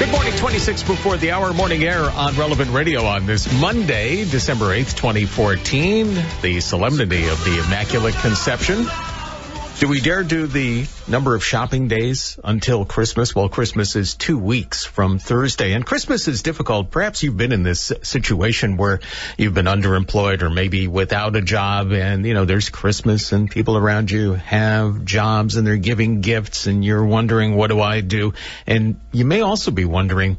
Good morning, 26 before the hour, morning air on Relevant Radio on this Monday, December 8th, 2014, the solemnity of the Immaculate Conception. Do we dare do the number of shopping days until Christmas? Well, Christmas is 2 weeks from Thursday, and Christmas is difficult. Perhaps you've been in this situation where you've been underemployed or maybe without a job, and, you know, there's Christmas and people around you have jobs and they're giving gifts, and you're wondering, what do I do? And you may also be wondering,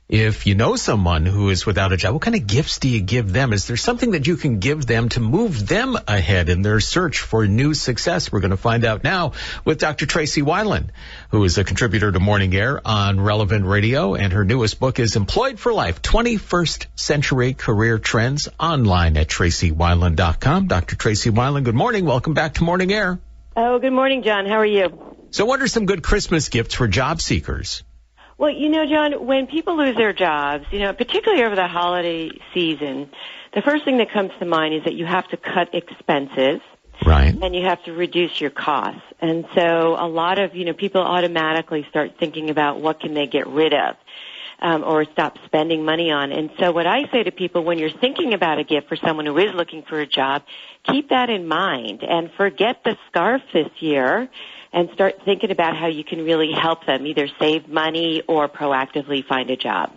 if you know someone who is without a job, what kind of gifts do you give them? Is there something that you can give them to move them ahead in their search for new success? We're going to find out now with Dr. Tracy Wilen, who is a contributor to Morning Air on Relevant Radio, and her newest book is Employed for Life, 21st Century Career Trends, online at tracywilen.com. Dr. Tracy Wilen, good morning. Welcome back to Morning Air. Oh, good morning, John. How are you? So what are some good Christmas gifts for job seekers? Well, you know, John, when people lose their jobs, you know, particularly over the holiday season, the first thing that comes to mind is that you have to cut expenses. Right. And you have to reduce your costs. And so a lot of, you know, people automatically start thinking about what can they get rid of or stop spending money on. And so what I say to people, when you're thinking about a gift for someone who is looking for a job, keep that in mind and forget the scarf this year and start thinking about how you can really help them either save money or proactively find a job.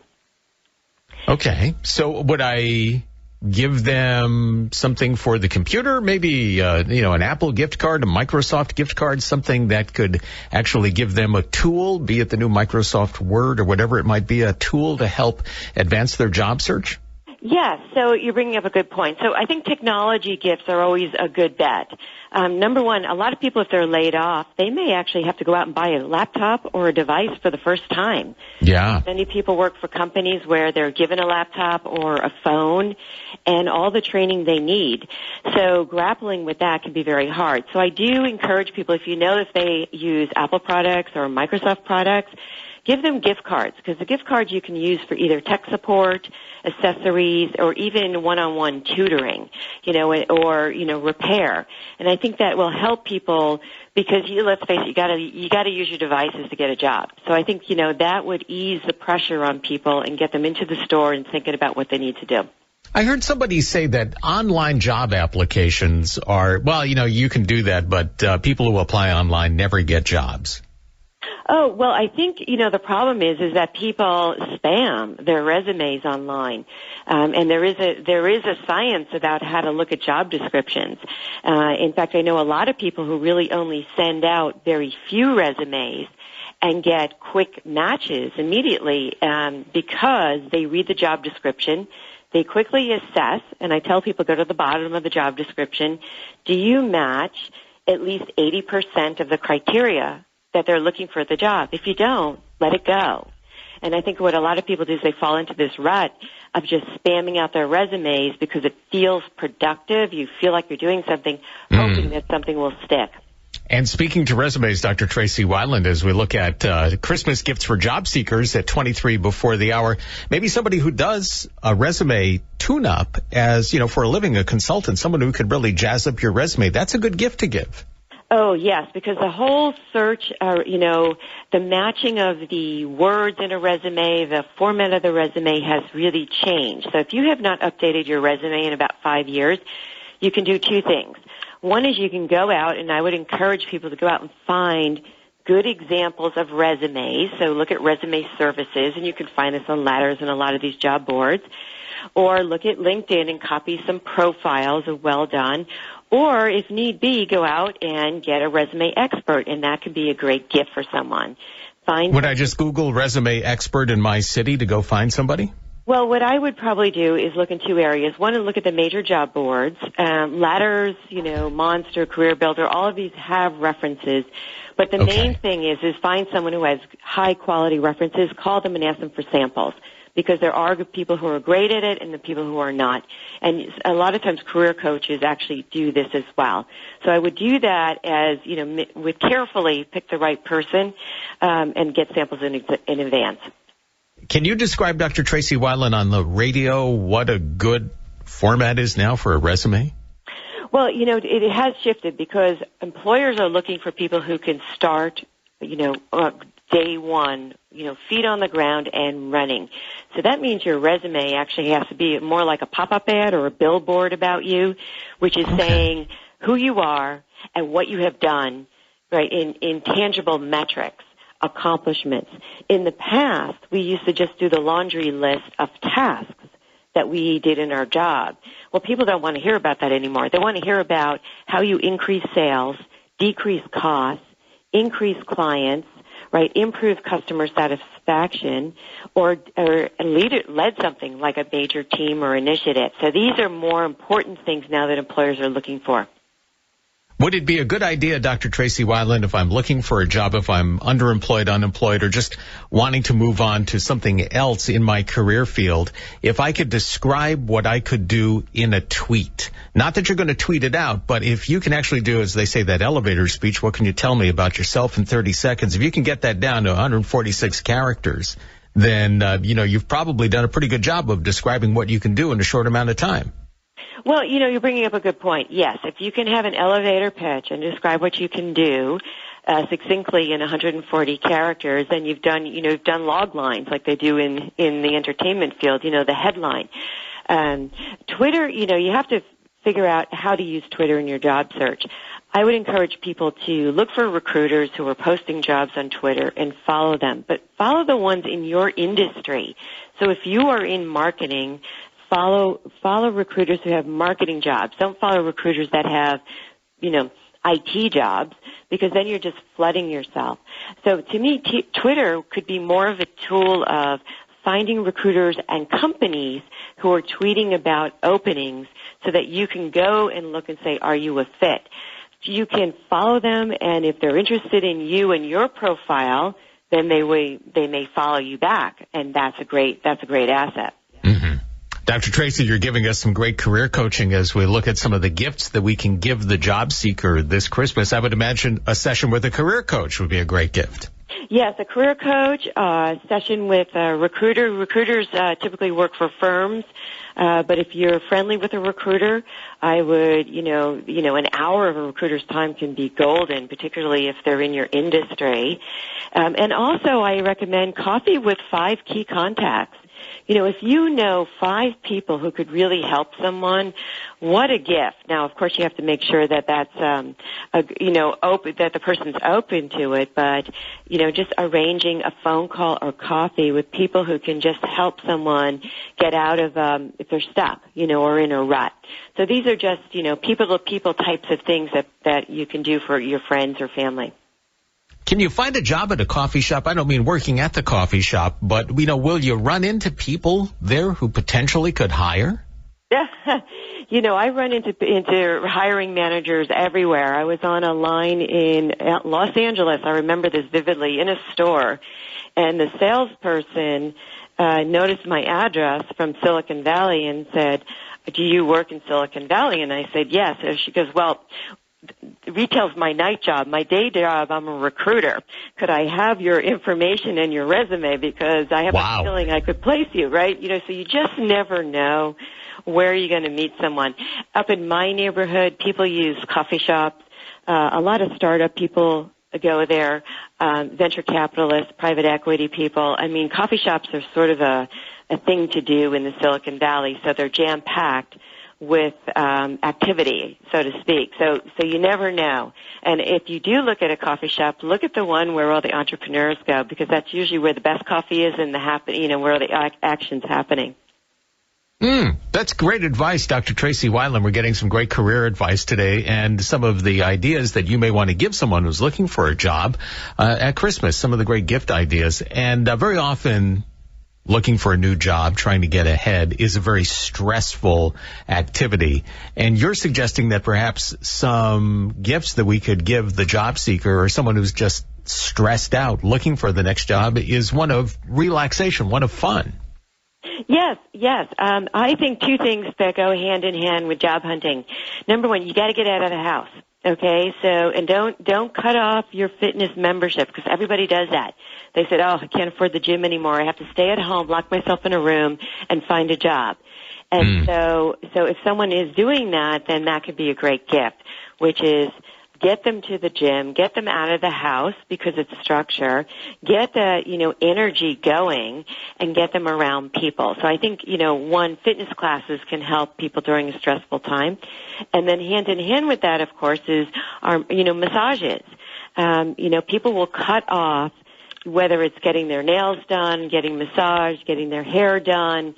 Okay. So would I give them something for the computer, maybe, an Apple gift card, a Microsoft gift card, something that could actually give them a tool, be it the new Microsoft Word or whatever it might be, a tool to help advance their job search? Yes, so you're bringing up a good point. So I think technology gifts are always a good bet. Number one, a lot of people, if they're laid off, they may actually have to go out and buy a laptop or a device for the first time. Yeah. Many people work for companies where they're given a laptop or a phone and all the training they need. So grappling with that can be very hard. So I do encourage people, if you know if they use Apple products or Microsoft products, give them gift cards, because the gift cards you can use for either tech support, accessories, or even one-on-one tutoring, or repair. And I think that will help people because let's face it, you gotta use your devices to get a job. So I think, that would ease the pressure on people and get them into the store and thinking about what they need to do. I heard somebody say that online job applications are, you can do that, but people who apply online never get jobs. Oh, well, I think, the problem is that people spam their resumes online. And there is a science about how to look at job descriptions. In fact, I know a lot of people who really only send out very few resumes and get quick matches immediately, because they read the job description. They quickly assess, and I tell people, go to the bottom of the job description. Do you match at least 80% of the criteria that they're looking for the job? If you don't, let it go. And I think what a lot of people do is they fall into this rut of just spamming out their resumes because it feels productive. You feel like you're doing something, hoping that something will stick. And speaking to resumes, Dr. Tracy Wilen, as we look at Christmas gifts for job seekers at 23 before the hour, maybe somebody who does a resume tune-up as, for a living, a consultant, someone who could really jazz up your resume, that's a good gift to give. Oh, yes, because the whole search, the matching of the words in a resume, the format of the resume has really changed. So if you have not updated your resume in about 5 years, you can do two things. One is you can go out, and I would encourage people to go out and find good examples of resumes. So look at resume services, and you can find this on Ladders and a lot of these job boards. Or look at LinkedIn and copy some profiles of well done. Or, if need be, go out and get a resume expert, and that could be a great gift for someone. Would I just Google resume expert in my city to go find somebody? Well, what I would probably do is look in two areas. One is look at the major job boards. Ladders, Monster, Career Builder, all of these have references. But the main thing is find someone who has high-quality references, call them and ask them for samples. Because there are people who are great at it and the people who are not. And a lot of times career coaches actually do this as well. So I would do that as, with carefully pick the right person and get samples in advance. Can you describe, Dr. Tracy Wilen, on the radio what a good format is now for a resume? Well, it has shifted because employers are looking for people who can start, day one, feet on the ground and running. So that means your resume actually has to be more like a pop-up ad or a billboard about you, which is saying who you are and what you have done, right, in tangible metrics, accomplishments. In the past, we used to just do the laundry list of tasks that we did in our job. Well, people don't want to hear about that anymore. They want to hear about how you increase sales, decrease costs, increase clients, right, improve customer satisfaction, or led something like a major team or initiative. So these are more important things now that employers are looking for. Would it be a good idea, Dr. Tracy Wilen, if I'm looking for a job, if I'm underemployed, unemployed, or just wanting to move on to something else in my career field, if I could describe what I could do in a tweet? Not that you're going to tweet it out, but if you can actually do, as they say, that elevator speech, what can you tell me about yourself in 30 seconds? If you can get that down to 146 characters, then, you've probably done a pretty good job of describing what you can do in a short amount of time. Well, you're bringing up a good point. Yes, if you can have an elevator pitch and describe what you can do succinctly in 140 characters, then you've done log lines like they do in the entertainment field, the headline. Twitter, you have to figure out how to use Twitter in your job search. I would encourage people to look for recruiters who are posting jobs on Twitter and follow them, but follow the ones in your industry. So if you are in marketing, follow recruiters who have marketing jobs. Don't follow recruiters that have, IT jobs, because then you're just flooding yourself. So to me, Twitter could be more of a tool of finding recruiters and companies who are tweeting about openings so that you can go and look and say, are you a fit? You can follow them, and if they're interested in you and your profile, then they may follow you back, and that's a great asset. Mm-hmm. Dr. Tracy, you're giving us some great career coaching as we look at some of the gifts that we can give the job seeker this Christmas. I would imagine a session with a career coach would be a great gift. Yes, a career coach, session with a recruiter. Recruiters typically work for firms, but if you're friendly with a recruiter, I would, an hour of a recruiter's time can be golden, particularly if they're in your industry. And also I recommend coffee with 5 key contacts. If you know 5 people who could really help someone, what a gift. Now, of course, you have to make sure that that's, open, that the person's open to it, but, just arranging a phone call or coffee with people who can just help someone get out of, if they're stuck, or in a rut. So these are just, people-to-people types of things that you can do for your friends or family. Can you find a job at a coffee shop? I don't mean working at the coffee shop, but, will you run into people there who potentially could hire? Yeah. I run into hiring managers everywhere. I was on a line in Los Angeles. I remember this vividly, in a store, and the salesperson noticed my address from Silicon Valley and said, do you work in Silicon Valley? And I said, yes. And she goes, well, retail's my night job. My day job, I'm a recruiter. Could I have your information and your resume, because I have a feeling I could place you, right? So you just never know where you're going to meet someone. Up in my neighborhood, people use coffee shops. A lot of startup people go there, venture capitalists, private equity people. I mean, coffee shops are sort of a thing to do in the Silicon Valley, so they're jam-packed with activity, so to speak. So you never know. And if you do look at a coffee shop, look at the one where all the entrepreneurs go, because that's usually where the best coffee is and where the action's happening. That's great advice, Dr. Tracy Wilen. We're getting some great career advice today, and some of the ideas that you may want to give someone who's looking for a job at Christmas, some of the great gift ideas. And very often, looking for a new job, trying to get ahead, is a very stressful activity. And you're suggesting that perhaps some gifts that we could give the job seeker or someone who's just stressed out looking for the next job is one of relaxation, one of fun. Yes. I think 2 things that go hand in hand with job hunting. Number 1, you got to get out of the house. Okay, and don't cut off your fitness membership, because everybody does that. They said, oh, I can't afford the gym anymore. I have to stay at home, lock myself in a room, and find a job. And so if someone is doing that, then that could be a great gift, which is get them to the gym, get them out of the house because it's structure, get the, energy going, and get them around people. So I think, fitness classes can help people during a stressful time. And then hand in hand with that, of course, is our, massages. People will cut off, whether it's getting their nails done, getting massaged, getting their hair done,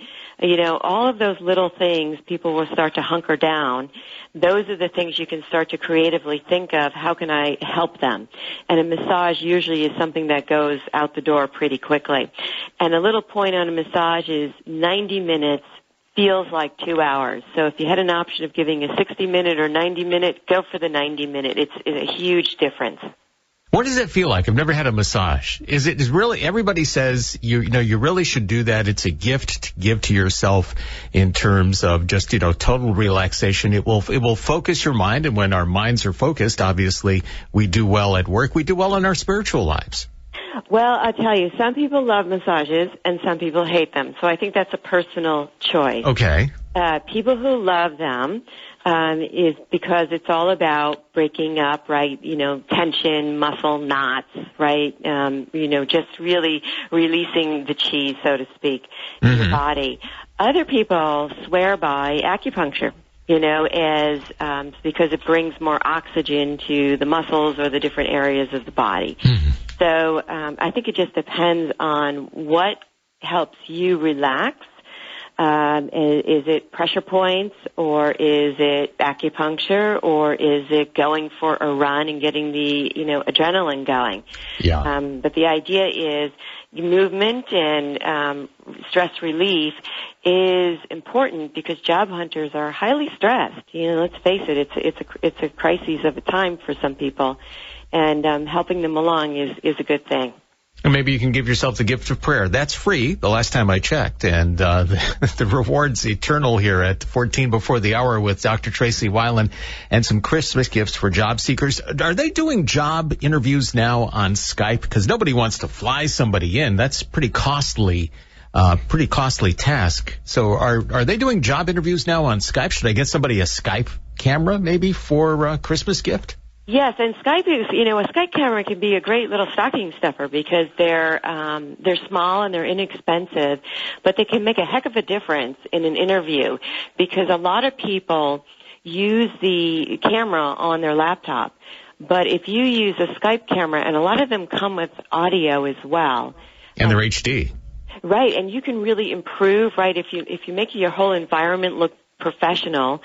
all of those little things, people will start to hunker down. Those are the things you can start to creatively think of, how can I help them? And a massage usually is something that goes out the door pretty quickly. And a little point on a massage is 90 minutes feels like 2 hours. So if you had an option of giving a 60-minute or 90-minute, go for the 90-minute. It's a huge difference. What does it feel like? I've never had a massage. Is really, everybody says you really should do that. It's a gift to give to yourself in terms of just, total relaxation. It will focus your mind. And when our minds are focused, obviously we do well at work. We do well in our spiritual lives. Well, I'll tell you, some people love massages and some people hate them. So I think that's a personal choice. Okay. People who love them, is because it's all about breaking up, right? Tension, muscle knots, right? Just really releasing the chi, so to speak, in your body. Other people swear by acupuncture, because it brings more oxygen to the muscles or the different areas of the body. So, I think it just depends on what helps you relax. Is it pressure points, or is it acupuncture, or is it going for a run and getting the, adrenaline going? Yeah. But the idea is movement and stress relief is important because job hunters are highly stressed. Let's face it, it's a crisis of a time for some people, and helping them along is a good thing. And maybe you can give yourself the gift of prayer. That's free, the last time I checked. And the reward's eternal here at 14 before the hour with Dr. Tracy Wilen, and some Christmas gifts for job seekers. Are they doing job interviews now on Skype? Because nobody wants to fly somebody in. That's pretty costly task. So are they doing job interviews now on Skype? Should I get somebody a Skype camera maybe for a Christmas gift? Yes, and Skype is, a Skype camera can be a great little stocking stuffer because they're small and they're inexpensive, but they can make a heck of a difference in an interview because a lot of people use the camera on their laptop. But if you use a Skype camera, and a lot of them come with audio as well. And they're HD. Right, and you can really improve, right, if you make your whole environment look professional,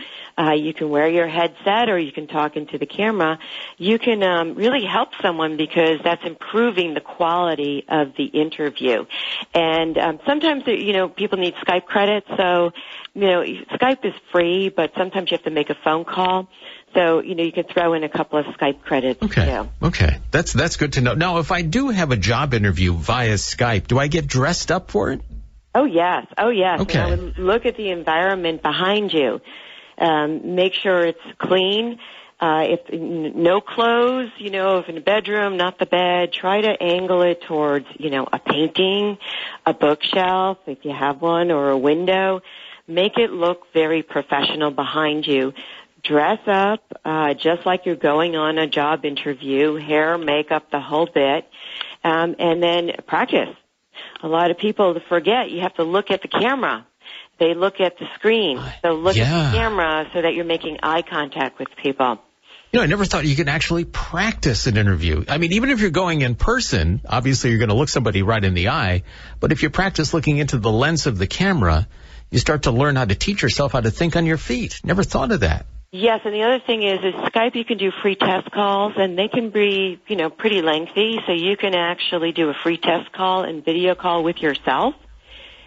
you can wear your headset or you can talk into the camera. You can really help someone because that's improving the quality of the interview. And sometimes, people need Skype credits. So, Skype is free, but sometimes you have to make a phone call. So, you can throw in a couple of Skype credits. Okay. Too. Okay. That's good to know. Now, if I do have a job interview via Skype, do I get dressed up for it? Oh, yes. Okay. And I would look at the environment behind you. Make sure it's clean. If no clothes, if in the bedroom, not the bed, try to angle it towards, a painting, a bookshelf, if you have one, or a window. Make it look very professional behind you. Dress up, just like you're going on a job interview, hair, makeup, the whole bit, and then practice. A lot of people forget you have to look at the camera. They look at the screen. So look at the camera so that you're making eye contact with people. I never thought you could actually practice an interview. I mean, even if you're going in person, obviously you're going to look somebody right in the eye. But if you practice looking into the lens of the camera, you start to learn how to teach yourself how to think on your feet. Never thought of that. Yes, and the other thing is Skype, you can do free test calls, and they can be, pretty lengthy. So you can actually do a free test call and video call with yourself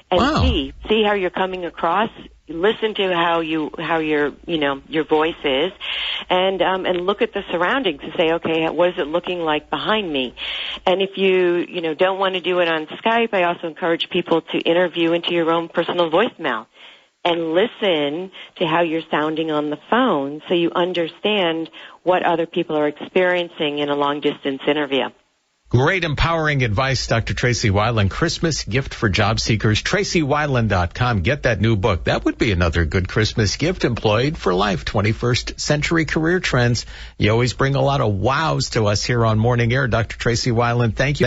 and see how you're coming across. Listen to how your voice is, and look at the surroundings and say, okay, what is it looking like behind me? And if you don't want to do it on Skype, I also encourage people to interview into your own personal voicemail. And listen to how you're sounding on the phone so you understand what other people are experiencing in a long-distance interview. Great empowering advice, Dr. Tracy Wilen. Christmas gift for job seekers. TracyWilen.com. Get that new book. That would be another good Christmas gift. Employed for Life, 21st Century Career Trends. You always bring a lot of wows to us here on Morning Air. Dr. Tracy Wilen, thank you.